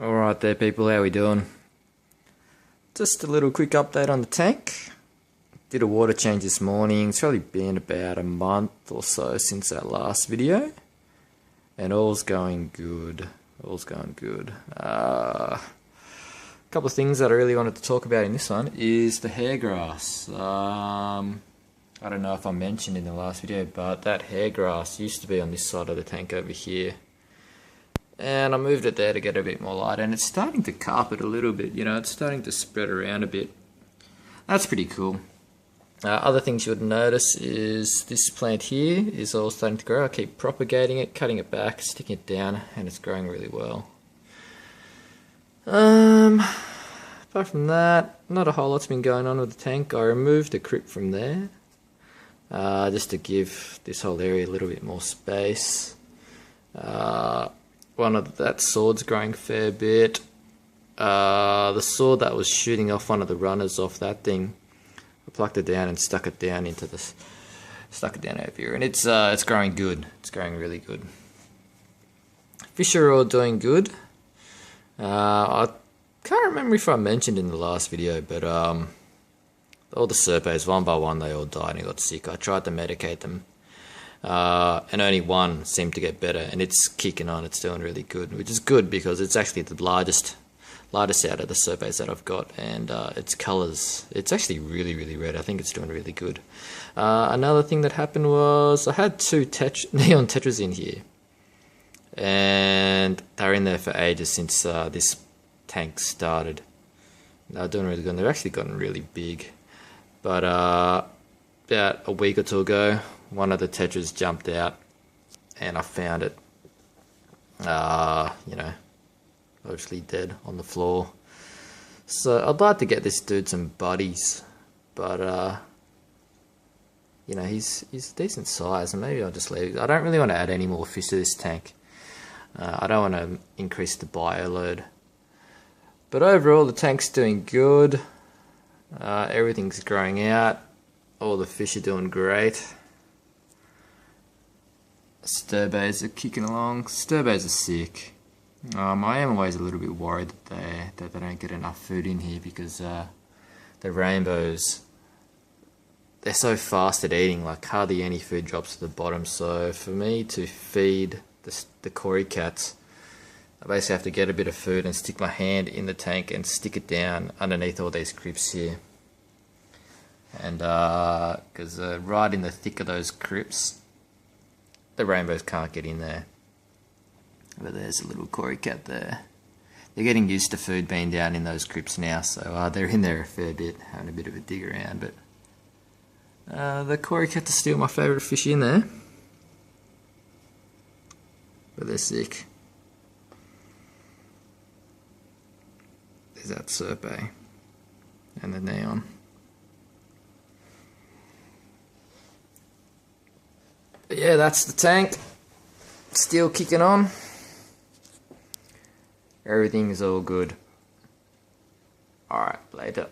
Alright there people, how we doing? Just a little quick update on the tank. Did a water change this morning. It's probably been about a month or so since that last video. And all's going good. All's going good. A couple of things that I really wanted to talk about in this one is the hair grass. I don't know if I mentioned in the last video, but that hair grass used to be on this side of the tank over here. And I moved it there to get a bit more light, and it's starting to carpet a little bit, you know, it's starting to spread around a bit. That's pretty cool. Other things you would notice is this plant here is all starting to grow. I keep propagating it, cutting it back, sticking it down, and it's growing really well. Apart from that, not a whole lot's been going on with the tank. I removed the crypt from there, just to give this whole area a little bit more space. That sword's growing a fair bit. The sword that was shooting off one of the runners off that thing, I plucked it down and stuck it down over here, and it's growing good. It's growing really good. Fish are all doing good. I can't remember if I mentioned in the last video, but all the serpaes, one by one, they all died and got sick. I tried to medicate them. And only one seemed to get better, and it's kicking on. It's doing really good, which is good because it's actually the largest out of the serpaes that I've got, and its colours, it's actually really red. I think it's doing really good. Another thing that happened was I had two neon tetras in here, and they're in there for ages since this tank started. They're doing really good. They've actually gotten really big, but about a week or two ago, one of the tetras jumped out, and I found it, you know, obviously dead on the floor. So I'd like to get this dude some buddies, but you know, he's decent size, and maybe I'll just leave. I don't really want to add any more fish to this tank. I don't want to increase the bio load, but overall the tank's doing good. Everything's growing out. All the fish are doing great. Sturbays are kicking along. Sturbays are sick. I am always a little bit worried that they don't get enough food in here, because the rainbows, they're so fast at eating, like hardly any food drops to the bottom. So for me to feed the cory cats, I basically have to get a bit of food and stick my hand in the tank and stick it down underneath all these crypts here. And because right in the thick of those crypts, the rainbows can't get in there. But there's a little cory cat there. They're getting used to food being down in those crypts now, so they're in there a fair bit, having a bit of a dig around. But the cory cats are still my favourite fish in there. But they're sick. There's that serpae and the neon. But yeah, that's the tank. Still kicking on. Everything is all good. Alright, later.